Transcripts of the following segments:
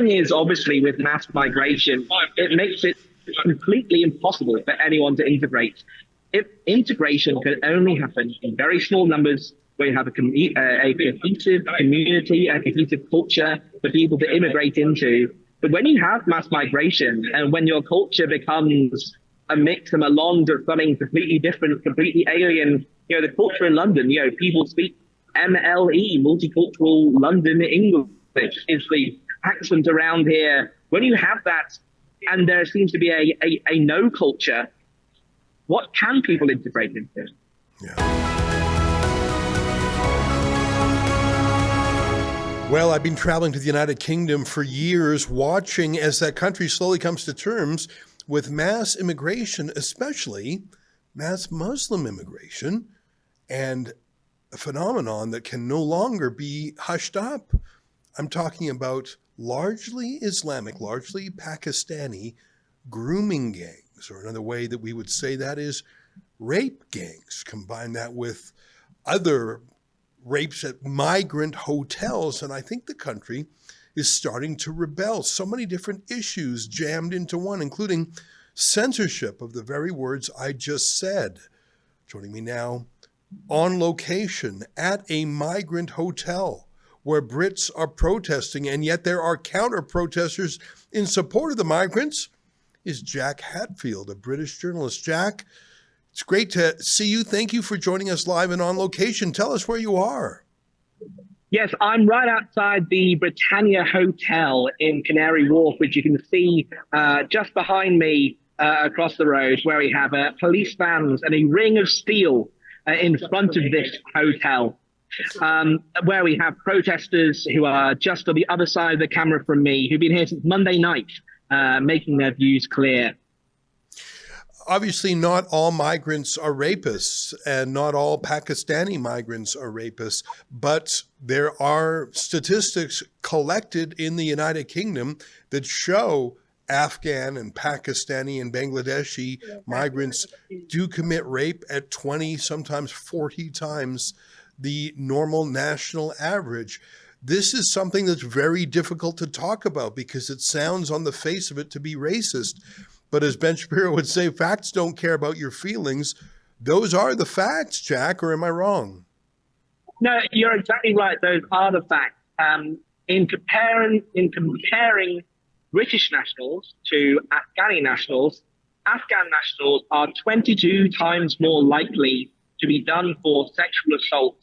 thing is, obviously, with mass migration, it makes it completely impossible for anyone to integrate. If integration can only happen in very small numbers, where you have a cohesive community, a cohesive culture for people to immigrate into. But when you have mass migration and when your culture becomes a mix and a melange of something completely different, completely alien, the culture in London, people speak MLE, multicultural London English, is the accent around here. When you have that, and there seems to be a no culture, what can people integrate into? Yeah. Well, I've been traveling to the United Kingdom for years, watching as that country slowly comes to terms with mass immigration, especially mass Muslim immigration, and a phenomenon that can no longer be hushed up. I'm talking about largely Islamic, largely Pakistani grooming gangs, or another way that we would say that is rape gangs. Combine that with other rapes at migrant hotels, and I think the country is starting to rebel. So many different issues jammed into one, including censorship of the very words I just said. Joining me now, on location at a migrant hotel where Brits are protesting, and yet there are counter-protesters in support of the migrants, is Jack Hatfield, a British journalist. Jack, it's great to see you. Thank you for joining us live and on location. Tell us where you are. Yes, I'm right outside the Britannia Hotel in Canary Wharf, which you can see just behind me across the road, where we have police vans and a ring of steel in front of this hotel, where we have protesters who are just on the other side of the camera from me, who've been here since Monday night, making their views clear. Obviously, not all migrants are rapists, and not all Pakistani migrants are rapists, but there are statistics collected in the United Kingdom that show Afghan and Pakistani and Bangladeshi migrants do commit rape at 20, sometimes 40 times the normal national average. This is something that's very difficult to talk about because it sounds on the face of it to be racist. But as Ben Shapiro would say, facts don't care about your feelings. Those are the facts, Jack, or am I wrong? No, you're exactly right. Those are the facts. In comparing British nationals to Afghani nationals, Afghan nationals are 22 times more likely to be done for sexual assault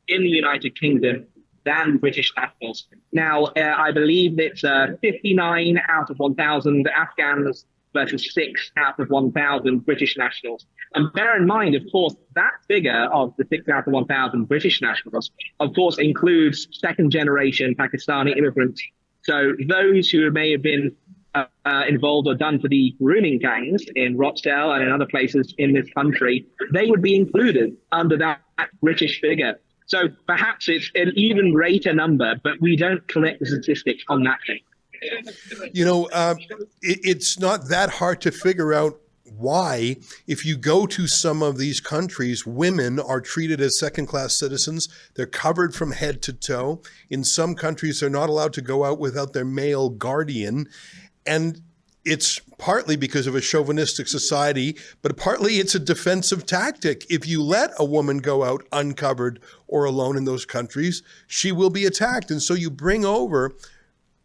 in the United Kingdom than British nationals. Now, I believe it's 59 out of 1,000 Afghans versus 6 out of 1,000 British nationals. And bear in mind, of course, that figure of the 6 out of 1,000 British nationals, of course, includes second-generation Pakistani immigrants. So those who may have been involved or done for the grooming gangs in Rochdale and in other places in this country, they would be included under that British figure. So perhaps it's an even greater number, but we don't collect the statistics on that thing. It's not that hard to figure out why, if you go to some of these countries, women are treated as second-class citizens. They're covered from head to toe. In some countries, they're not allowed to go out without their male guardian. And it's partly because of a chauvinistic society, but partly it's a defensive tactic. If you let a woman go out uncovered or alone in those countries, she will be attacked. And so you bring over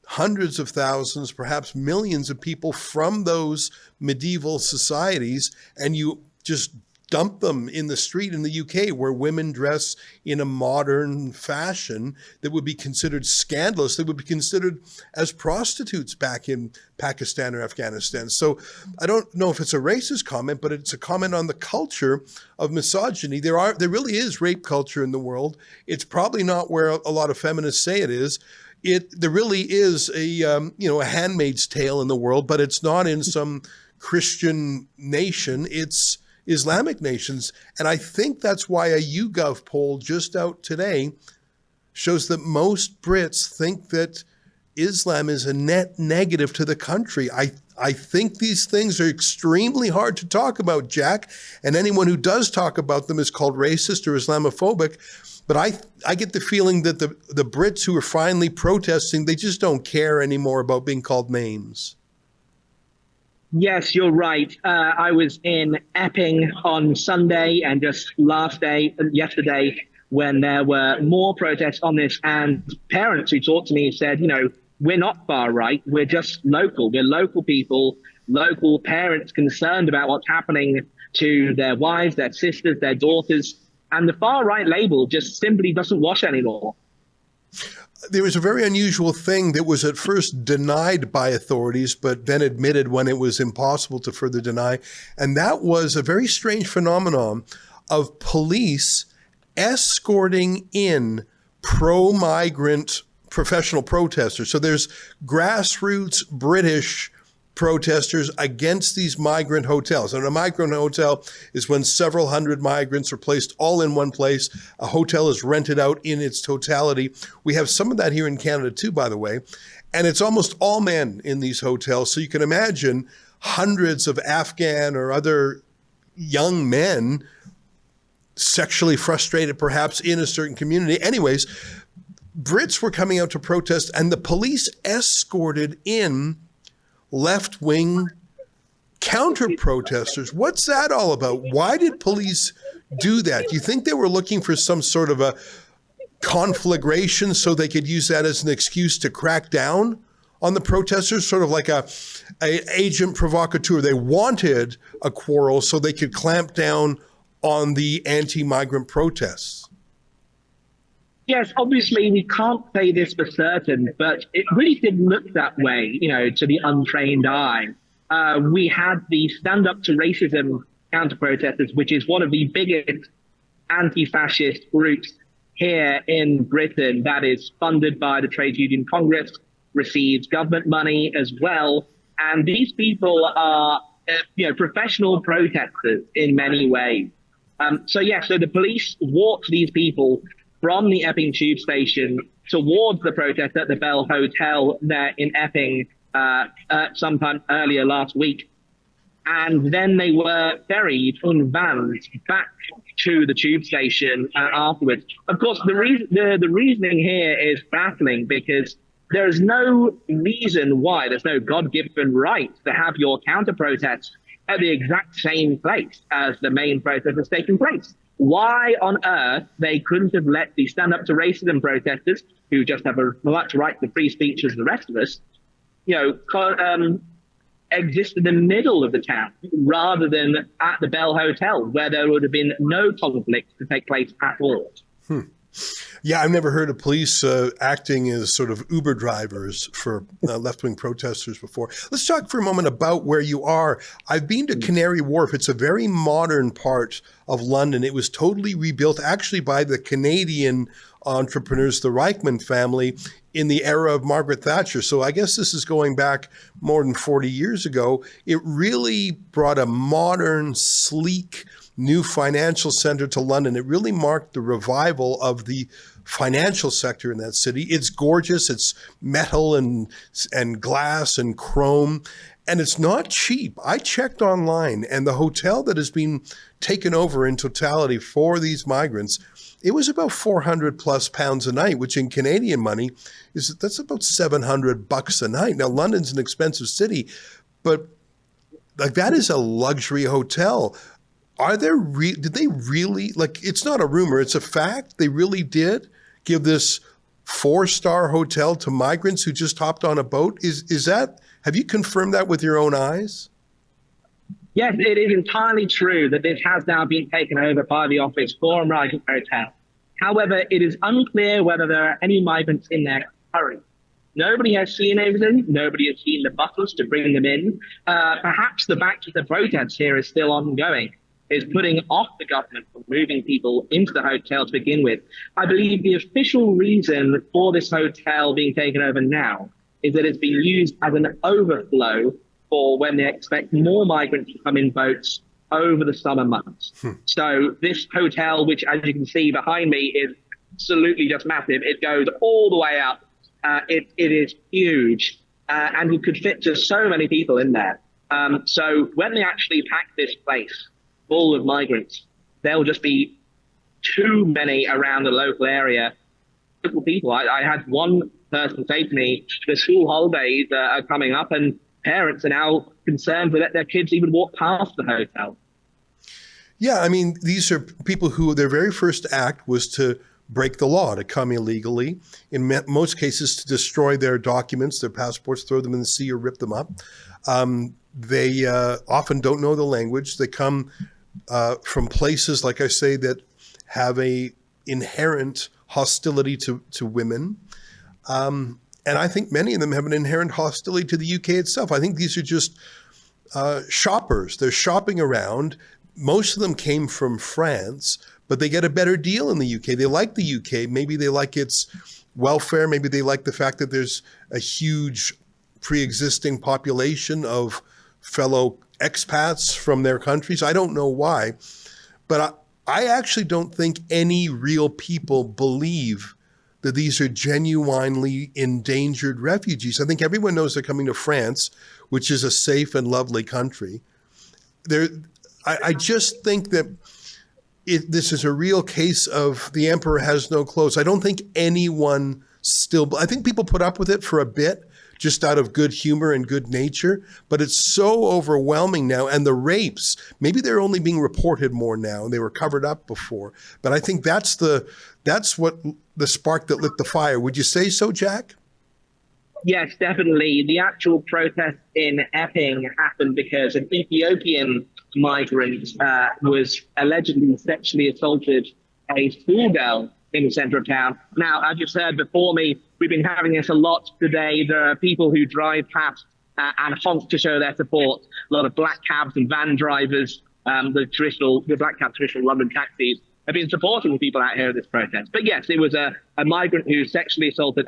hundreds of thousands, perhaps millions of people from those medieval societies, and you just dump them in the street in the UK, where women dress in a modern fashion that would be considered scandalous. They would be considered as prostitutes back in Pakistan or Afghanistan. So I don't know if it's a racist comment, but it's a comment on the culture of misogyny. There really is rape culture in the world. It's probably not where a lot of feminists say it is. There really is a Handmaid's Tale in the world, but it's not in some Christian nation. It's Islamic nations. And I think that's why a YouGov poll just out today shows that most Brits think that Islam is a net negative to the country. I think these things are extremely hard to talk about, Jack, and anyone who does talk about them is called racist or Islamophobic. But I get the feeling that the Brits who are finally protesting, they just don't care anymore about being called names. Yes, you're right. I was in Epping on Sunday and just yesterday, when there were more protests on this, and parents who talked to me said, we're not far right. We're just local. We're local people, local parents concerned about what's happening to their wives, their sisters, their daughters. And the far right label just simply doesn't wash anymore. There was a very unusual thing that was at first denied by authorities, but then admitted when it was impossible to further deny. And that was a very strange phenomenon of police escorting in pro-migrant professional protesters. So there's grassroots British protesters against these migrant hotels. And a migrant hotel is when several hundred migrants are placed all in one place. A hotel is rented out in its totality. We have some of that here in Canada too, by the way. And it's almost all men in these hotels. So you can imagine hundreds of Afghan or other young men sexually frustrated perhaps in a certain community. Anyways, Brits were coming out to protest, and the police escorted in left-wing counter-protesters. What's that all about? Why did police do that? Do you think they were looking for some sort of a conflagration so they could use that as an excuse to crack down on the protesters, sort of like a agent provocateur? They wanted a quarrel so they could clamp down on the anti-migrant protests. Yes, obviously we can't say this for certain, but it really did look that way, to the untrained eye. We had the Stand Up to Racism counter-protesters, which is one of the biggest anti-fascist groups here in Britain, that is funded by the Trade Union Congress, receives government money as well. And these people are, professional protesters in many ways. So the police walked these people from the Epping tube station towards the protest at the Bell Hotel there in Epping sometime earlier last week. And then they were ferried in vans back to the tube station afterwards. Of course, the reasoning here is baffling, because there is no reason why, there's no God-given right to have your counter-protest at the exact same place as the main protest has taken place. Why on earth they couldn't have let the Stand Up to Racism protesters, who just have as much right to free speech as the rest of us, exist in the middle of the town rather than at the Bell Hotel, where there would have been no conflict to take place at all. Yeah, I've never heard of police acting as sort of Uber drivers for left-wing protesters before. Let's talk for a moment about where you are. I've been to Canary Wharf. It's a very modern part of London. It was totally rebuilt actually by the Canadian entrepreneurs, the Reichman family, in the era of Margaret Thatcher. So I guess this is going back more than 40 years ago. It really brought a modern, sleek, new financial center to London. It really marked the revival of the financial sector in that city. It's gorgeous. It's metal and glass and chrome, and it's not cheap. I checked online, and the hotel that has been taken over in totality for these migrants, it was about £400+ a night, which in Canadian money that's about $700 a night. Now, London's an expensive city, but like that is a luxury hotel. Did they really, it's not a rumor, it's a fact, they really did give this 4-star hotel to migrants who just hopped on a boat? Have you confirmed that with your own eyes? Yes, it is entirely true that this has now been taken over by the Office for a Migrant Hotel. However, it is unclear whether there are any migrants in there currently. Nobody has seen anything. Nobody has seen the buses to bring them in. Perhaps the back to the protest here is still ongoing, is putting off the government from moving people into the hotel to begin with. I believe the official reason for this hotel being taken over now is that it's been used as an overflow for when they expect more migrants to come in boats over the summer months. So this hotel, which as you can see behind me is absolutely just massive, it goes all the way up It is huge, and you could fit just so many people in there. So when they actually pack this place full of migrants, there'll just be too many around the local area. Local people. I had one person say to me, the school holidays are coming up, and parents are now concerned to let their kids even walk past the hotel. Yeah, I mean, these are people who their very first act was to break the law, to come illegally, in most cases to destroy their documents, their passports, throw them in the sea or rip them up. They often don't know the language. They come from places, like I say, that have a inherent hostility to women. And I think many of them have an inherent hostility to the UK itself. I think these are just shoppers. They're shopping around. Most of them came from France, but they get a better deal in the UK. They like the UK. Maybe they like its welfare. Maybe they like the fact that there's a huge pre-existing population of fellow expats from their countries. I don't know why, but I actually don't think any real people believe that these are genuinely endangered refugees. I think everyone knows they're coming to France, which is a safe and lovely country. I just think that this is a real case of the emperor has no clothes. I don't think anyone I think people put up with it for a bit, just out of good humor and good nature, but it's so overwhelming now. And the rapes, maybe they're only being reported more now, and they were covered up before. But I think that's what the spark that lit the fire. Would you say so, Jack? Yes, definitely. The actual protest in Epping happened because an Ethiopian migrant was allegedly sexually assaulted a schoolgirl in the center of town. Now, as you've heard before me, we've been having this a lot today. There are people who drive past and honk to show their support. A lot of black cabs and van drivers, the black cab traditional London taxis, have been supporting the people out here at this protest. But yes, it was a migrant who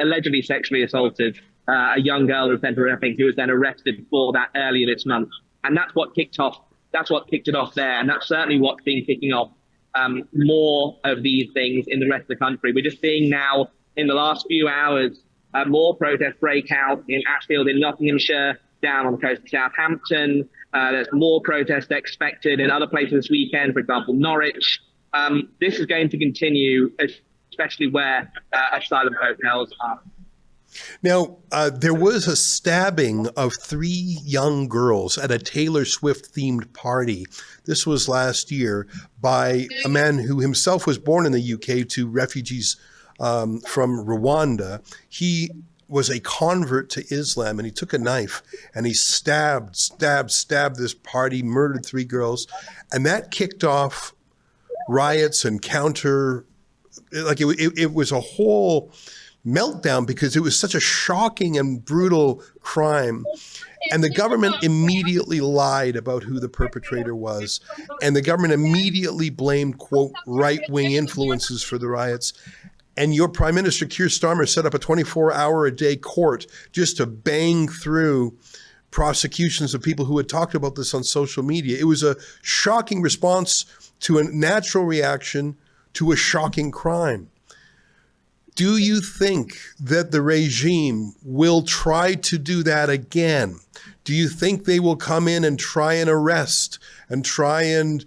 allegedly sexually assaulted a young girl in the center of Epping, who was then arrested for that earlier this month. And that's what kicked it off there. And that's certainly what's been kicking off more of these things in the rest of the country. We're just seeing now, in the last few hours, more protests break out in Ashfield, in Nottinghamshire, down on the coast of Southampton. There's more protests expected in other places this weekend, for example, Norwich. This is going to continue, especially where asylum hotels are. Now, there was a stabbing of 3 young girls at a Taylor Swift-themed party. This was last year by a man who himself was born in the UK to refugees from Rwanda. He was a convert to Islam, and he took a knife and he stabbed this party, murdered 3 girls, and that kicked off riots and it was a whole meltdown because it was such a shocking and brutal crime. And the government immediately lied about who the perpetrator was. And the government immediately blamed, quote, right-wing influences for the riots. And your Prime Minister, Keir Starmer, set up a 24-hour-a-day court just to bang through prosecutions of people who had talked about this on social media. It was a shocking response to a natural reaction to a shocking crime. Do you think that the regime will try to do that again? Do you think they will come in and try and arrest and try and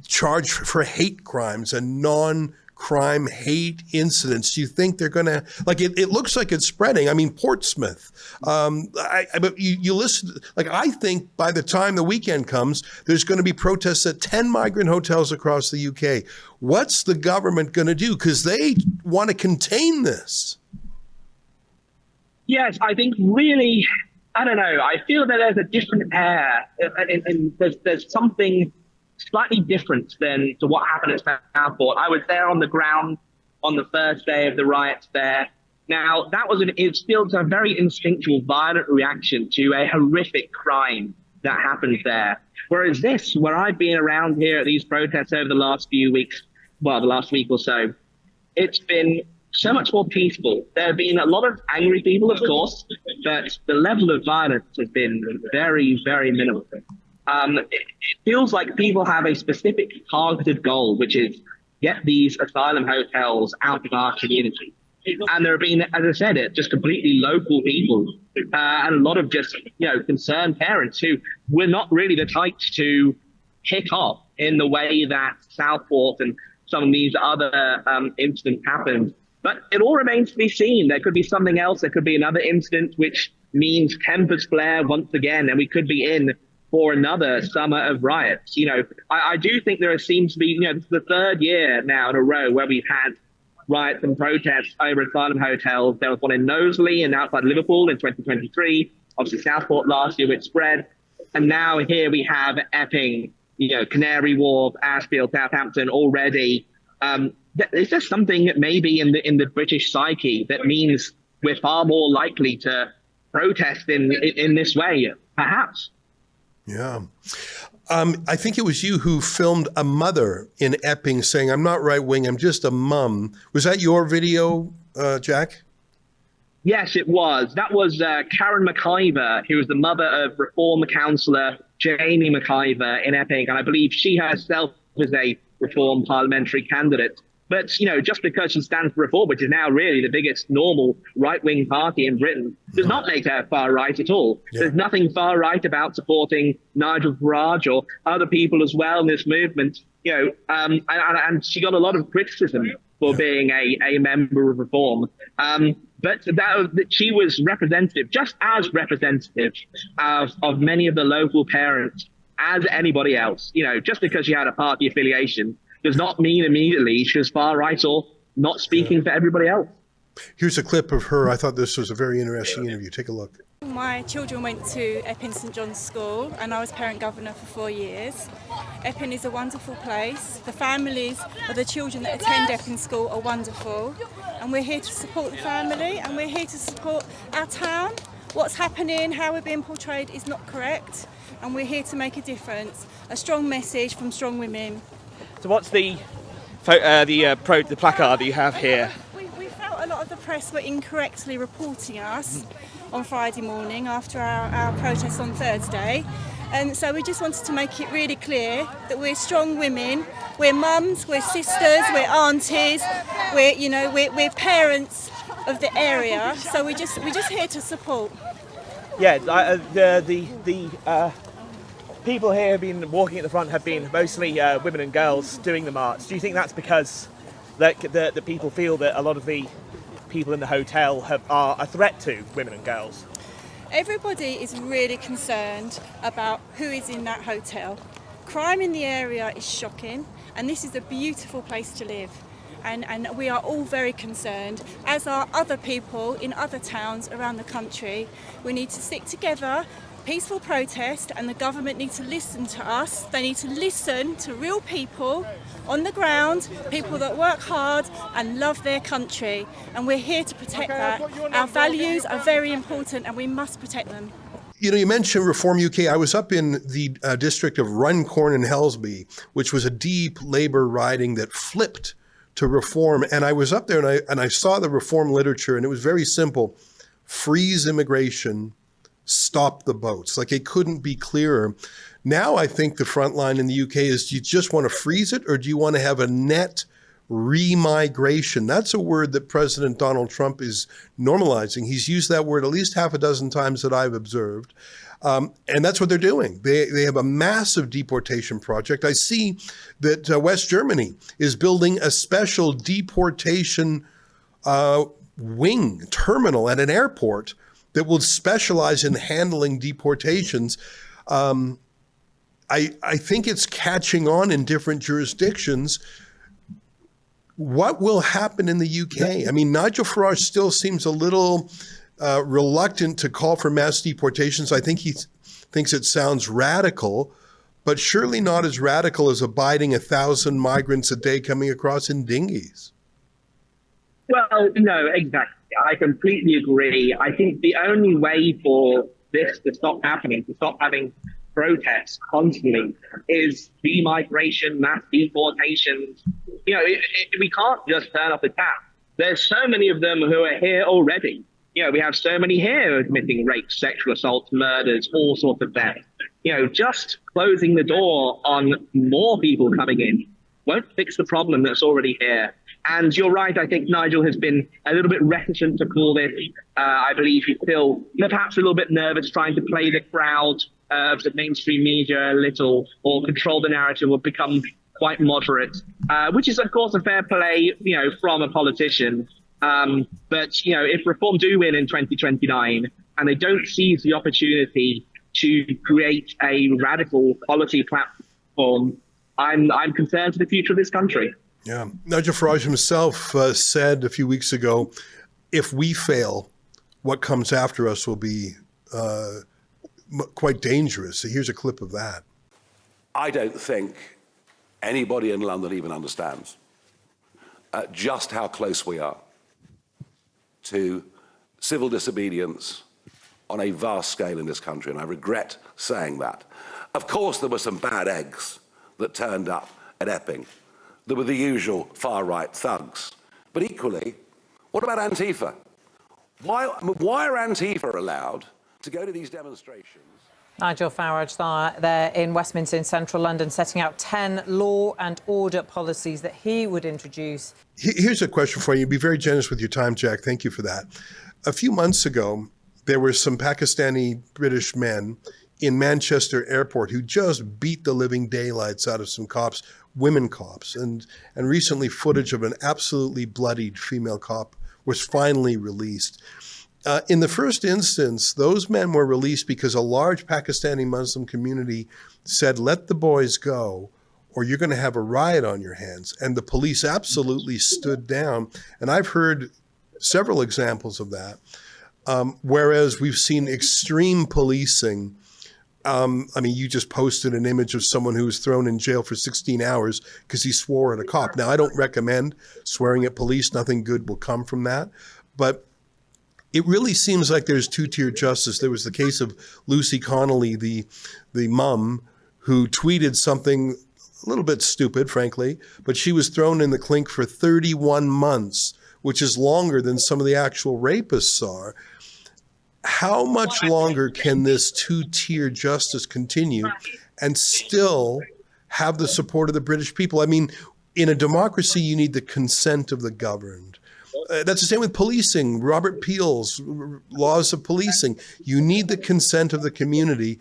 charge for hate crimes and non-crime hate incidents? Do you think they're going to, it looks like it's spreading. I mean, Portsmouth, but you listen, I think by the time the weekend comes, there's going to be protests at 10 migrant hotels across the UK. What's the government going to do? Because they want to contain this. Yes, I think really, I don't know. I feel that there's a different air, and there's something slightly different than to what happened at Southport. I was there on the ground on the first day of the riots there. Now, it's still a very instinctual, violent reaction to a horrific crime that happened there. Whereas this, where I've been around here at these protests over the last few weeks, the last week or so, it's been so much more peaceful. There have been a lot of angry people, of course, but the level of violence has been very, very minimal. It feels like people have a specific targeted goal, which is get these asylum hotels out of our community. And there have been, as I said, just completely local people and a lot of just, concerned parents who were not really the types to kick off in the way that Southport and some of these other incidents happened. But it all remains to be seen. There could be something else. There could be another incident which means tempers flare once again, and we could be in for another summer of riots. I do think there seems to be, this is the third year now in a row where we've had riots and protests over asylum hotels. There was one in Knowsley and outside Liverpool in 2023. Obviously, Southport last year, which spread. And now here we have Epping, Canary Wharf, Ashfield, Southampton already. Is there something maybe in the British psyche that means we're far more likely to protest in this way, perhaps? Yeah. I think it was you who filmed a mother in Epping saying, "I'm not right wing, I'm just a mum." Was that your video, Jack? Yes, it was. That was Karen McIver, who was the mother of Reform councillor Jamie McIver in Epping. And I believe she herself was a Reform parliamentary candidate. But, just because she stands for Reform, which is now really the biggest normal right-wing party in Britain, does not make her far-right at all. Yeah. There's nothing far-right about supporting Nigel Farage or other people as well in this movement. And she got a lot of criticism for being a member of Reform. But that she was representative, just as representative of many of the local parents as anybody else. Just because she had a party affiliation does not mean immediately she was far right or not speaking for everybody else. Here's a clip of her. I thought this was a very interesting interview. Take a look. My children went to Epping St John's School and I was parent governor for 4 years. Epping is a wonderful place. The families of the children that attend Epping School are wonderful. And we're here to support the family and we're here to support our town. What's happening, how we're being portrayed is not correct. And we're here to make a difference. A strong message from strong women. So what's the placard that you have here? We felt a lot of the press were incorrectly reporting us on Friday morning after our protest on Thursday. And so we just wanted to make it really clear that we're strong women, we're mums, we're sisters, we're aunties, we're parents of the area. So we're just here to support. Yeah, the people here have been walking at the front have been mostly women and girls doing the march. Do you think that's because the people feel that a lot of the people in the hotel are a threat to women and girls? Everybody is really concerned about who is in that hotel. Crime in the area is shocking, and this is a beautiful place to live. And we are all very concerned, as are other people in other towns around the country. We need to stick together, peaceful protest, and the government need to listen to us. They need to listen to real people on the ground, people that work hard and love their country. And we're here to protect that. Our values are very important and we must protect them. You mentioned Reform UK. I was up in the district of Runcorn and Helsby, which was a deep Labour riding that flipped to Reform. And I was up there and I saw the Reform literature, and it was very simple. Freeze immigration, stop the boats. Like, it couldn't be clearer. Now I think the front line in the UK is, do you just want to freeze it, or do you want to have a net remigration? That's a word that President Donald Trump is normalizing. He's used that word at least half a dozen times that I've observed. And that's what they're doing. They have a massive deportation project. I see that West Germany is building a special deportation wing terminal at an airport that will specialize in handling deportations. I think it's catching on in different jurisdictions. What will happen in the UK? I mean, Nigel Farage still seems a little reluctant to call for mass deportations. I think he thinks it sounds radical, but surely not as radical as abiding 1,000 migrants a day coming across in dinghies. Well, no, exactly. I completely agree. I think the only way for this to stop happening, to stop having protests constantly, is demigration, mass deportations. We can't just turn off the tap. There's so many of them who are here already. We have so many here committing rapes, sexual assaults, murders, all sorts of things. Just closing the door on more people coming in won't fix the problem that's already here. And you're right, I think Nigel has been a little bit reticent to call this. I believe he's still perhaps a little bit nervous trying to play the crowd of the mainstream media a little, or control the narrative, or become quite moderate, which is, of course, a fair play, from a politician. But, if Reform do win in 2029 and they don't seize the opportunity to create a radical policy platform, I'm concerned for the future of this country. Yeah. Nigel Farage himself said a few weeks ago, if we fail, what comes after us will be quite dangerous. So here's a clip of that. I don't think anybody in London even understands just how close we are to civil disobedience on a vast scale in this country, and I regret saying that. Of course, there were some bad eggs that turned up at Epping. There were the usual far-right thugs. But equally, what about Antifa? Why are Antifa allowed to go to these demonstrations? Nigel Farage there in Westminster in central London, setting out 10 law and order policies that he would introduce. Here's a question for you. Be very generous with your time, Jack. Thank you for that. A few months ago, there were some Pakistani British men in Manchester airport who just beat the living daylights out of some cops, women cops. And recently footage of an absolutely bloodied female cop was finally released. In the first instance, those men were released because a large Pakistani Muslim community said, let the boys go or you're going to have a riot on your hands. And the police absolutely stood down. And I've heard several examples of that. Whereas we've seen extreme policing. You just posted an image of someone who was thrown in jail for 16 hours because he swore at a cop. Now, I don't recommend swearing at police. Nothing good will come from that. But it really seems like there's two-tier justice. There was the case of Lucy Connolly, the mum, who tweeted something a little bit stupid, frankly, but she was thrown in the clink for 31 months, which is longer than some of the actual rapists are. How much longer can this two-tier justice continue and still have the support of the British people? I mean, in a democracy, you need the consent of the governed. That's the same with policing. Robert Peel's laws of policing. You need the consent of the community.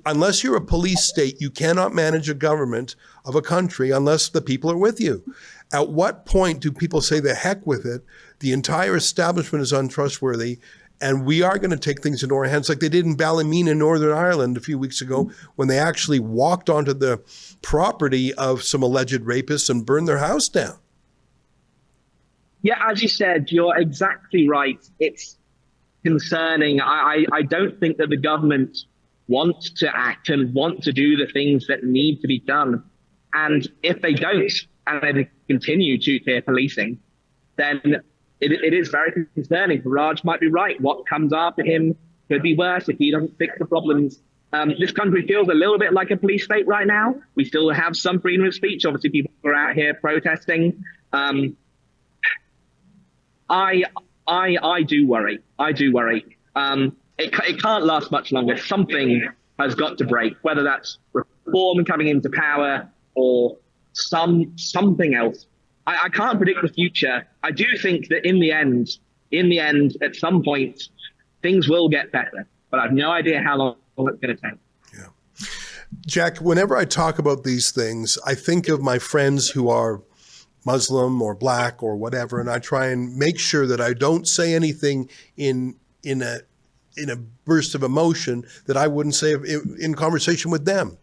Unless you're a police state, you cannot manage a government of a country unless the people are with you. At what point do people say, the heck with it, the entire establishment is untrustworthy, and we are going to take things into our hands like they did in Ballymena, Northern Ireland a few weeks ago, when they actually walked onto the property of some alleged rapists and burned their house down? Yeah, as you said, you're exactly right. It's concerning. I don't think that the government wants to act and want to do the things that need to be done. And if they don't, and they continue two-tier policing, then it is very concerning. Farage might be right. What comes after him could be worse if he doesn't fix the problems. This country feels a little bit like a police state right now. We still have some freedom of speech. Obviously, people are out here protesting. I do worry. I do worry. It can't last much longer. Something has got to break, whether that's reform coming into power or something else. I can't predict the future. I do think that in the end, at some point, things will get better. But I have no idea how long it's going to take. Yeah. Jack, whenever I talk about these things, I think of my friends who are Muslim or black or whatever, and I try and make sure that I don't say anything in a burst of emotion that I wouldn't say in conversation with them.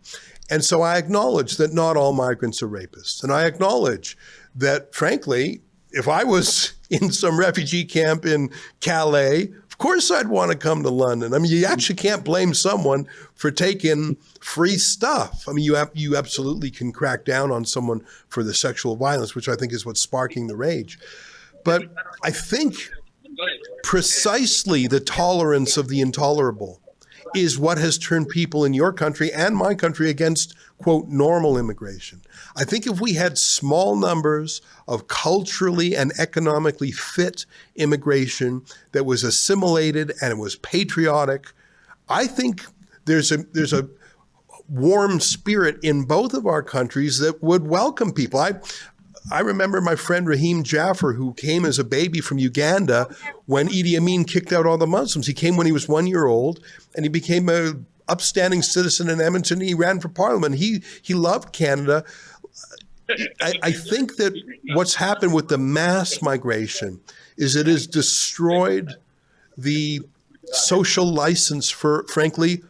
And so I acknowledge that not all migrants are rapists. And I acknowledge that, frankly, if I was in some refugee camp in Calais, of course I'd want to come to London. I mean, you actually can't blame someone for taking free stuff. I mean, you absolutely can crack down on someone for the sexual violence, which I think is what's sparking the rage. But I think precisely the tolerance of the intolerable is what has turned people in your country and my country against, quote, normal immigration. I think if we had small numbers of culturally and economically fit immigration that was assimilated and it was patriotic, I think there's a warm spirit in both of our countries that would welcome people. I remember my friend Raheem Jaffer, who came as a baby from Uganda when Idi Amin kicked out all the Muslims. He came when he was 1 year old, and he became a upstanding citizen in Edmonton. He ran for parliament. He loved Canada. I think that what's happened with the mass migration is it has destroyed the social license for, frankly,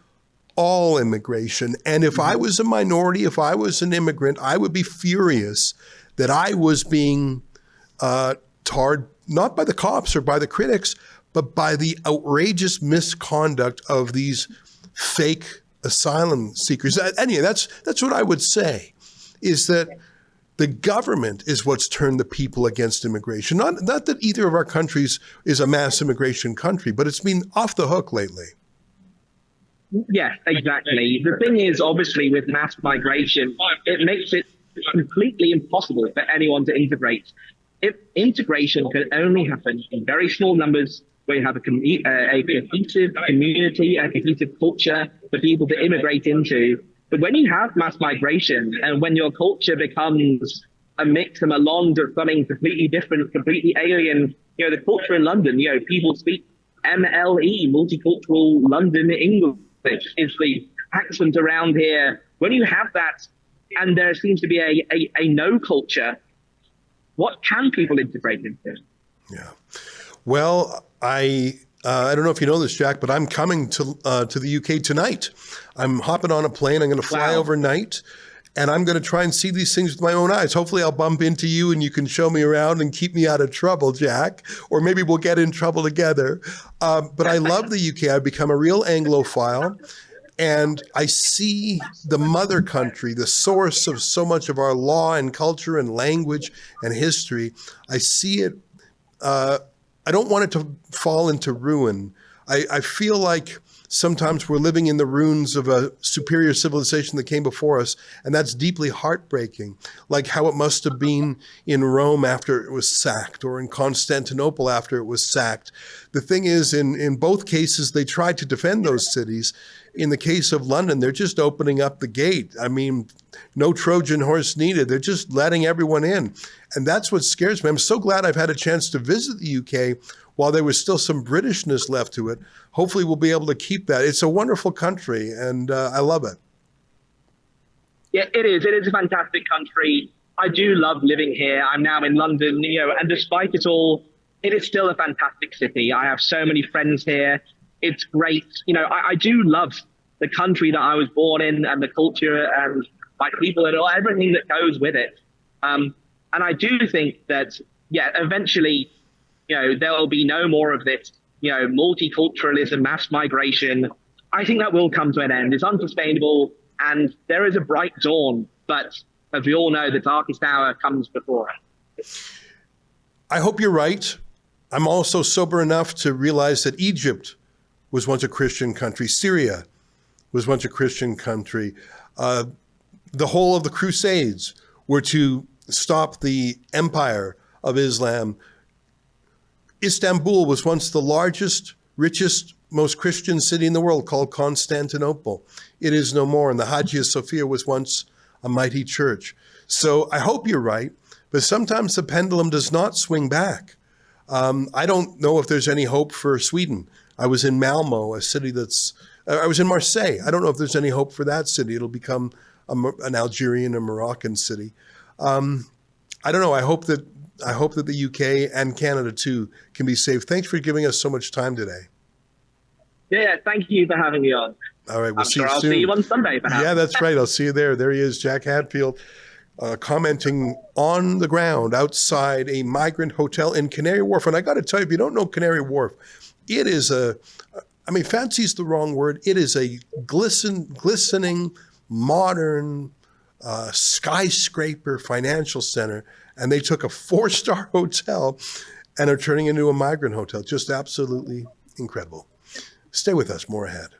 all immigration. And if I was a minority, if I was an immigrant, I would be furious that I was being tarred not by the cops or by the critics, but by the outrageous misconduct of these fake asylum seekers. Anyway, that's what I would say, is that the government is what's turned the people against immigration. Not that either of our countries is a mass immigration country, but it's been off the hook lately. Yes, exactly. The thing is, obviously, with mass migration, it makes it completely impossible for anyone to integrate. If integration can only happen in very small numbers, where you have a cohesive community, a cohesive culture for people to immigrate into. But when you have mass migration and when your culture becomes a mix and a blend of something completely different, completely alien, the culture in London, people speak MLE, multicultural London English is the accent around here. When you have that and there seems to be a no culture, what can people integrate into? Yeah. Well, I don't know if you know this, Jack, but I'm coming to the UK tonight. I'm hopping on a plane. I'm going to fly overnight, and I'm going to try and see these things with my own eyes. Hopefully I'll bump into you and you can show me around and keep me out of trouble, Jack, or maybe we'll get in trouble together. But I love the UK. I've become a real Anglophile, and I see the mother country, the source of so much of our law and culture and language and history. I see it. I don't want it to fall into ruin. I feel like sometimes we're living in the ruins of a superior civilization that came before us, and that's deeply heartbreaking, like how it must have been in Rome after it was sacked, or in Constantinople after it was sacked. The thing is, in both cases, they tried to defend those cities. In the case of London, they're just opening up the gate. I mean, no Trojan horse needed. They're just letting everyone in. And that's what scares me. I'm so glad I've had a chance to visit the UK while there was still some Britishness left to it. Hopefully we'll be able to keep that. It's a wonderful country, and I love it. Yeah, it is. It is a fantastic country. I do love living here. I'm now in London, and despite it all, it is still a fantastic city. I have so many friends here. It's great. I do love the country that I was born in and the culture and my people and everything that goes with it. And I do think that, eventually, there will be no more of this, multiculturalism, mass migration. I think that will come to an end. It's unsustainable, and there is a bright dawn. But as we all know, the darkest hour comes before it. I hope you're right. I'm also sober enough to realize that Egypt was once a Christian country. Syria was once a Christian country. The whole of the Crusades were to stop the empire of Islam. Istanbul was once the largest, richest, most Christian city in the world, called Constantinople. It is no more. And the Hagia Sophia was once a mighty church. So I hope you're right, but sometimes the pendulum does not swing back. I don't know if there's any hope for Sweden. I was in Malmo, a city I was in Marseille. I don't know if there's any hope for that city. It'll become an Algerian and Moroccan city. I don't know. I hope that the UK and Canada too can be safe. Thanks for giving us so much time today. Yeah, thank you for having me on. All right, we'll see you soon. I'll see you on Sunday, perhaps. Yeah, that's right. I'll see you there. There he is, Jack Hadfield, commenting on the ground outside a migrant hotel in Canary Wharf. And I got to tell you, if you don't know Canary Wharf, it is fancy is the wrong word. It is a glistening, modern, skyscraper financial center. And they took a 4-star hotel and are turning into a migrant hotel. Just absolutely incredible. Stay with us. More ahead.